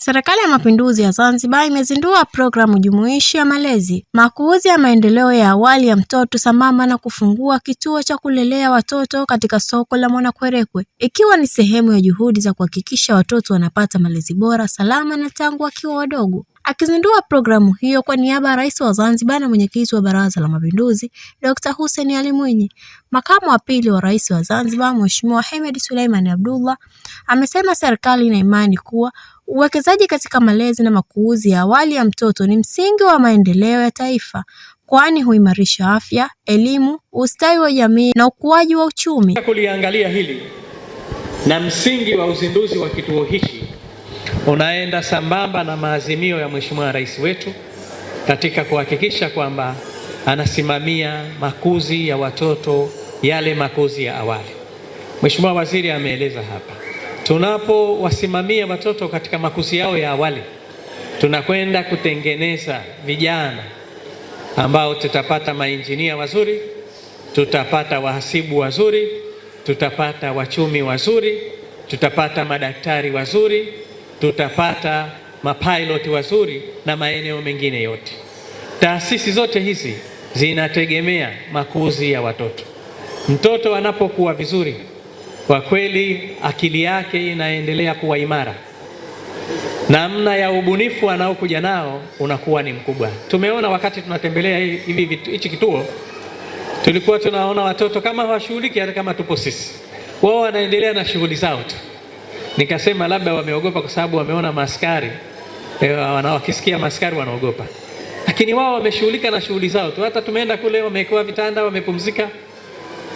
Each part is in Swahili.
Serikali ya Mapinduzi ya Zanzibar imezindua programu jumuishi ya malezi, makuzi ya maendeleo ya awali ya mtoto sambamba na kufungua kituo cha kulelea watoto katika soko la Mwanakwerekwe, ikiwa ni sehemu ya juhudi za kuhakikisha watoto wanapata malezi bora, salama na tangu wakiwa wadogo. Akizindua programu hiyo kwa niaba ya Rais wa Zanzibar na Mwenyekiti wa Baraza la Mapinduzi, Dr. Hussein Ali Mwinyi, Makamu wa Pili wa Rais wa Zanzibar, Mheshimiwa Hemed Suleiman Abdullah, amesema serikali ina imani kuwa uwekezaji katika malezi na makuzi ya awali ya mtoto ni msingi wa maendeleo ya taifa, kwani huimarisha afya, elimu, ustawi wa jamii na ukuaji wa uchumi. Kuliangalia hili na msingi wa uzinduzi wa kituo hichi unaenda sambamba na maazimio ya Mheshimiwa Rais wetu katika kuhakikisha kwamba anasimamia makuzi ya watoto, yale makuzi ya awali. Mheshimiwa Waziri ameeleza hapa, tunapowasimamia watoto katika makuzi yao ya awali, tunakwenda kutengeneza vijana ambao tutapata mainjinia wazuri, tutapata wahasibu wazuri, tutapata wachumi wazuri, tutapata madaktari wazuri, tutapata mapilot wazuri na maeneo mengine yote. Taasisi zote hizi zinategemea makuzi ya watoto. Mtoto anapokuwa vizuri, kwa kweli akili yake inaendelea kuwa imara, namna ya ubunifu anaokuja nao unakuwa ni mkubwa. Tumeona wakati tunatembelea hichi kituo, tulikuwa tunaona watoto kama hawashughuliki hata kama tupo sisi, wao wanaendelea na shughuli zao tu. Nikasema labda wameogopa kwa sababu wameona maaskari, wakisikia maaskari wanaogopa, lakini wao wameshughulika na shughuli zao tu. Hata tumeenda kule, wamewekewa vitanda, wamepumzika,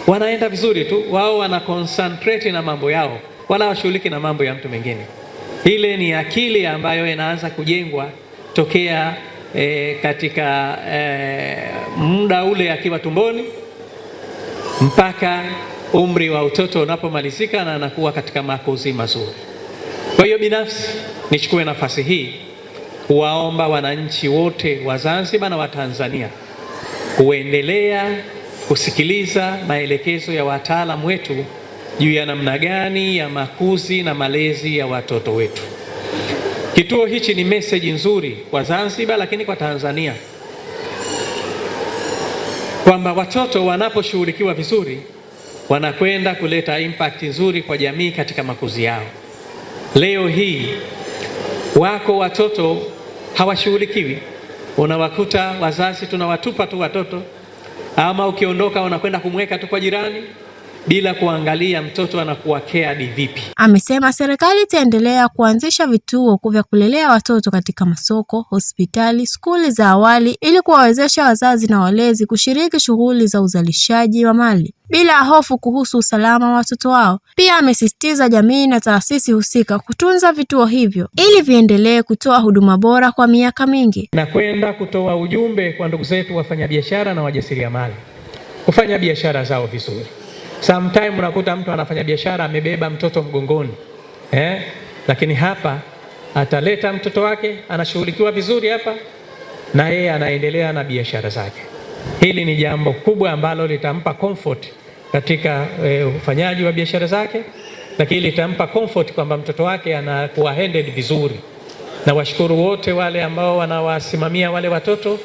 wanaenda vizuri tu. Wao wana concentrate na mambo yao, wala washughuliki na mambo ya mtu mwingine. Ile ni akili ambayo inaanza kujengwa tokea katika muda ule akiwa tumboni mpaka umri wa utoto unapomalizika na anakuwa katika makuzi mazuri. Kwa hiyo binafsi nichukue nafasi hii kuwaomba wananchi wote wa Zanzibar na wa Tanzania kuendelea kusikiliza maelekezo ya wataalamu wetu juu ya namna gani ya makuzi na malezi ya watoto wetu. Kituo hichi ni message nzuri kwa Zanzibar, lakini kwa Tanzania, kwamba watoto wanaposhughulikiwa vizuri wanakwenda kuleta impact nzuri kwa jamii katika makuzi yao. Leo hii wako watoto hawashughulikiwi, unawakuta wazazi tunawatupa tu watoto, ama ukiondoka unakwenda kumweka tu kwa jirani bila kuangalia mtoto anakuwa cared vipi. Amesema serikali itaendelea kuanzisha vituo vya kulelea watoto katika masoko, hospitali, skuli za awali ili kuwawezesha wazazi na walezi kushiriki shughuli za uzalishaji wa mali bila hofu kuhusu usalama wa watoto wao. Pia amesisitiza jamii na taasisi husika kutunza vituo hivyo ili viendelee kutoa huduma bora kwa miaka mingi. Na kwenda kutoa ujumbe kwa ndugu zetu wafanyabiashara na wajasiriamali kufanya biashara zao vizuri. Sometime unakuta mtu anafanya biashara amebeba mtoto mgongoni, lakini hapa ataleta mtoto wake, anashughulikiwa vizuri hapa na yeye anaendelea na biashara zake. Hili ni jambo kubwa ambalo litampa comfort katika ufanyaji wa biashara zake, lakini litampa comfort kwamba mtoto wake anakuwa handled vizuri. Na washukuru wote wale ambao wanawasimamia wale watoto,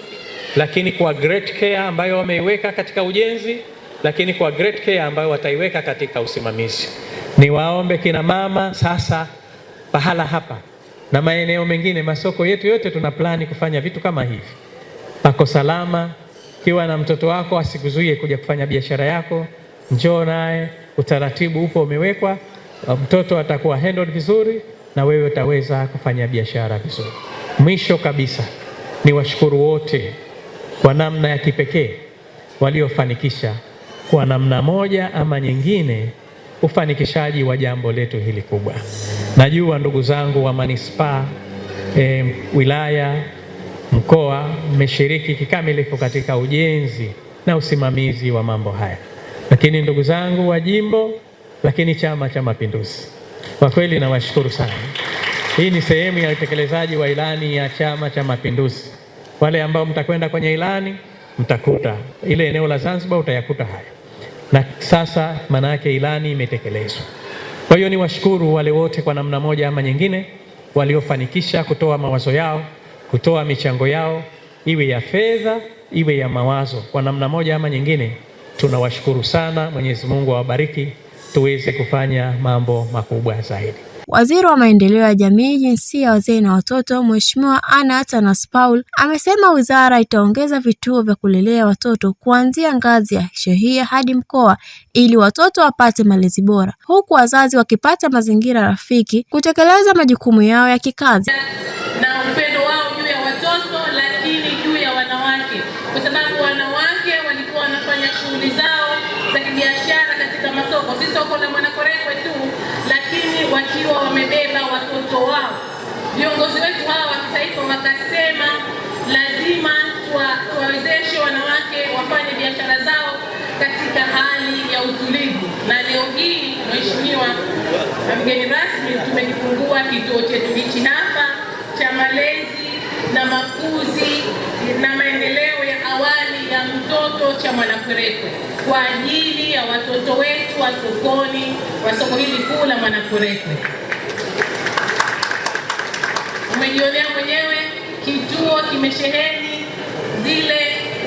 lakini kwa great care ambayo wameiweka katika ujenzi, lakini kwa great care ambayo wataiweka katika usimamizi. Niwaombe kina mama sasa, pahala hapa na maeneo mengine, masoko yetu yote tuna plani kufanya vitu kama hivi. Pako salama, kiwa na mtoto wako asikuzuie kuja kufanya biashara yako, njoo naye, utaratibu upo umewekwa, mtoto atakuwa handled vizuri na wewe utaweza kufanya biashara vizuri. Mwisho kabisa, ni washukuru wote kwa namna ya kipekee waliofanikisha kwa namna moja ama nyingine ufanikishaji wa jambo letu hili kubwa. Najua ndugu zangu wa manispaa, wilaya, mkoa mmeshiriki kikamilifu katika ujenzi na usimamizi wa mambo haya. Lakini ndugu zangu wa jimbo, lakini Chama cha Mapinduzi, kwa kweli nawashukuru sana. Hii ni sehemu ya utekelezaji wa ilani ya Chama cha Mapinduzi. Wale ambao mtakwenda kwenye ilani mtakuta ile eneo la Zanzibar, utayakuta haya. Na sasa maana yake ilani imetekelezwa. Kwa hiyo niwashukuru wale wote kwa namna moja ama nyingine waliofanikisha kutoa mawazo yao, kutoa michango yao, iwe ya fedha, iwe ya mawazo. Kwa namna moja ama nyingine, tunawashukuru sana. Mwenyezi Mungu awabariki, tuweze kufanya mambo makubwa zaidi. Waziri wa Maendeleo ya Jamii, Jinsia, Wazee na Watoto, Mheshimiwa Anna Atanas Paul amesema wizara itaongeza vituo vya kulelea watoto kuanzia ngazi ya shehia hadi mkoa ili watoto wapate malezi bora, huku wazazi wakipata mazingira rafiki kutekeleza majukumu yao ya kikazi. Na upendo wao juu ya watoto, lakini juu ya wanawake, kwa sababu wanawake walikuwa wanafanya shughuli zao za kibiashara katika masoko, si soko la Mwanakwerekwe tu, lakini wakiwa wamebeba watoto wao. Viongozi wetu hawa wa kitaifa wakasema lazima tuwawezeshe wanawake wafanye biashara zao katika hali ya utulivu, na leo hii Mheshimiwa mgeni rasmi, tumekifungua kituo chetu hichi hapa cha malezi na makuzi na maendeleo ya awali ya mtoto cha Mwanakwerekwe kwa ajili ya watoto wetu wa sokoni, wa soko hili kuu la Mwanakwerekwe. Umejionea mwenyewe, kituo kimesheheni zile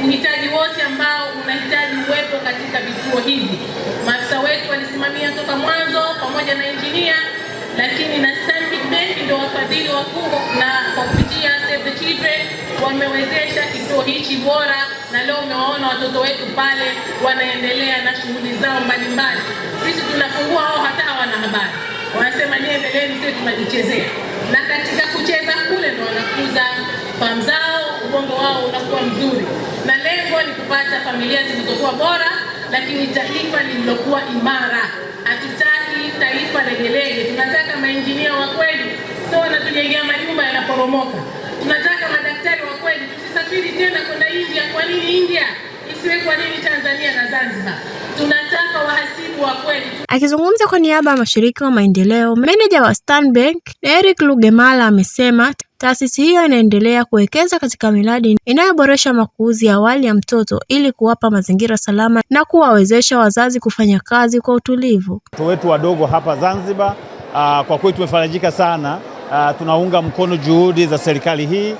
uhitaji wote ambao unahitaji uwepo katika vituo hivi. Maafisa wetu walisimamia toka mwanzo pamoja na injinia, lakini na Stanbic Bank ndio wafadhili wakuu, na kwa kupitia Save the Children wamewezesha kituo hichi bora, na leo umewaona watoto wetu pale wanaendelea na shughuli zao mbalimbali. Sisi tunafungua, wao hata hawana habari, wanasema ni endeleeni, sisi tunajichezea, na katika kucheza kule ndio wanakuza fahamu zao, ubongo wao unakuwa mzuri, na lengo ni kupata familia zilizokuwa bora, lakini taifa lililokuwa imara. Hatutaki taifa legelege, tunataka mainjinia wa kweli, sio wanatujengea majumba yanaporomoka. Tunataka madaktari wa kweli, tusisafiri tena kwenda India. Kwa nini India? Isiwe kwa nini Tanzania na Zanzibar? Tunataka wahasibu wa kweli. Akizungumza kwa niaba ya mashirika wa maendeleo, meneja wa Stanbic Eric Lugemala amesema taasisi hiyo inaendelea kuwekeza katika miradi inayoboresha makuzi ya awali ya mtoto ili kuwapa mazingira salama na kuwawezesha wazazi kufanya kazi kwa utulivu. Watoto wetu wadogo hapa Zanzibar, kwa kweli tumefarijika sana. Tunaunga mkono juhudi za serikali hii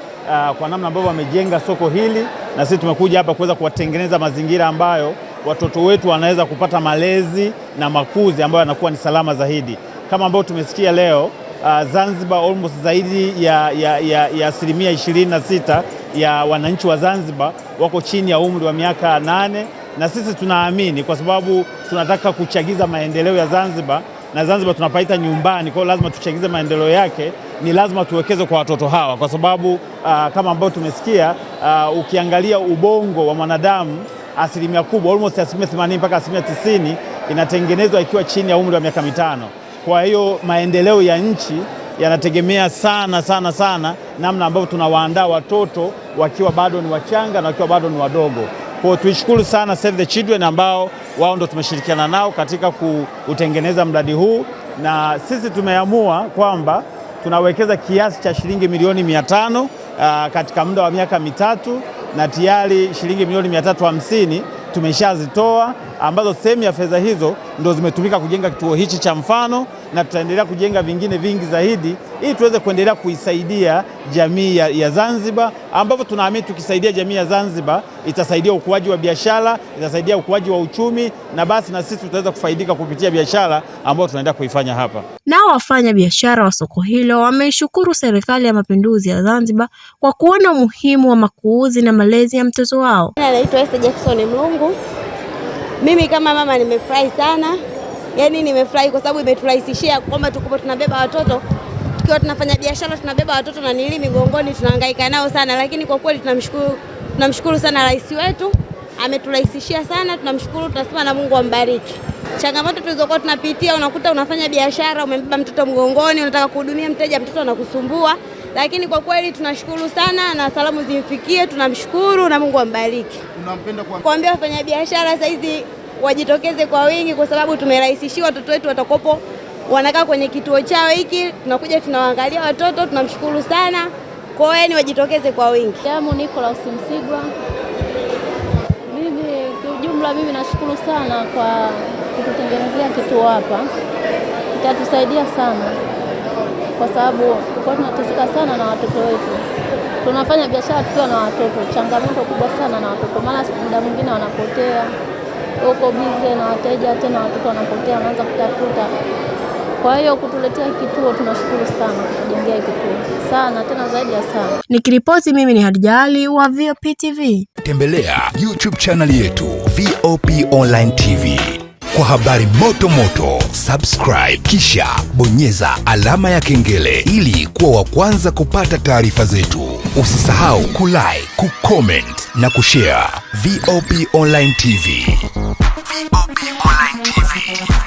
kwa namna ambavyo wamejenga soko hili, na sisi tumekuja hapa kuweza kuwatengeneza mazingira ambayo watoto wetu wanaweza kupata malezi na makuzi ambayo yanakuwa ni salama zaidi. Kama ambavyo tumesikia leo, Zanzibar almost zaidi ya asilimia 26 ya wananchi wa Zanzibar wako chini ya umri wa miaka 8, na sisi tunaamini kwa sababu tunataka kuchagiza maendeleo ya Zanzibar, na Zanzibar tunapaita nyumbani, kwa hiyo lazima tuchagize maendeleo yake. Ni lazima tuwekeze kwa watoto hawa, kwa sababu kama ambavyo tumesikia, ukiangalia ubongo wa mwanadamu asilimia kubwa almost asilimia 80 mpaka asilimia 90 inatengenezwa ikiwa chini ya umri wa miaka 5. Kwa hiyo maendeleo ya nchi yanategemea sana namna ambavyo tunawaandaa watoto wakiwa bado ni wachanga na wakiwa bado ni wadogo. Kwa hiyo tuishukuru sana Save the Children ambao wao ndo tumeshirikiana nao katika kutengeneza mradi huu, na sisi tumeamua kwamba tunawekeza kiasi cha shilingi milioni 500 katika muda wa miaka mitatu, na tayari shilingi milioni 350 tumeshazitoa, ambazo sehemu ya fedha hizo ndo zimetumika kujenga kituo hichi cha mfano, na tutaendelea kujenga vingine vingi zaidi ili tuweze kuendelea kuisaidia jamii ya Zanzibar, ambapo tunaamini tukisaidia jamii ya Zanzibar itasaidia ukuaji wa biashara, itasaidia ukuaji wa uchumi, na basi na sisi tutaweza kufaidika kupitia biashara ambayo tunaendelea kuifanya hapa. Nao wafanya biashara wa soko hilo wameishukuru Serikali ya Mapinduzi ya Zanzibar kwa kuona umuhimu wa makuzi na malezi ya mtoto wao. Naitwa Esther Jackson Mlungu. Mimi kama mama nimefurahi sana. Yaani nimefurahi kwa sababu imeturahisishia kwamba tuko tunabeba watoto, tukiwa tunafanya biashara tunabeba watoto na nili migongoni, tunahangaika nao sana, lakini kwa kweli tunamshukuru sana rais wetu, ameturahisishia sana, tunamshukuru, tunasema na Mungu ambariki. Changamoto tulizokuwa tunapitia, unakuta unafanya biashara, umembeba mtoto mgongoni, unataka kuhudumia mteja, mtoto anakusumbua, lakini kwa kweli tunashukuru sana, na salamu zimfikie, tunamshukuru na Mungu ambariki. Unampenda kuambia wafanya biashara sasa hizi wajitokeze kwa wingi, kwa sababu tumerahisishiwa. Watoto wetu watakopo wanakaa kwenye kituo chao hiki, tunakuja tunawaangalia watoto, tunamshukuru sana. Kwa hiyo wajitokeze kwa wingi. Jamu Nicholas Msigwa. Mimi kiujumla nashukuru sana kwa kututengenezea kituo hapa. Kitatusaidia sana kwa sababu tulikuwa tunateseka sana na watoto wetu. Tunafanya biashara tukiwa na watoto, changamoto kubwa sana na watoto, maana muda mwingine wanapotea huko bize na wateja, tena watoto wanapotea, wanaanza kutafuta. Kwa hiyo kutuletea kituo tunashukuru sana, kutujengea kituo sana, tena zaidi ya sana. Nikiripoti mimi ni Hadija Ali wa VOP TV. Tembelea YouTube channel yetu VOP Online TV kwa habari moto moto. Subscribe kisha bonyeza alama ya kengele ili kuwa wa kwanza kupata taarifa zetu. Usisahau kulike, kucomment na kushare. VOP Online TV. VOP Online TV.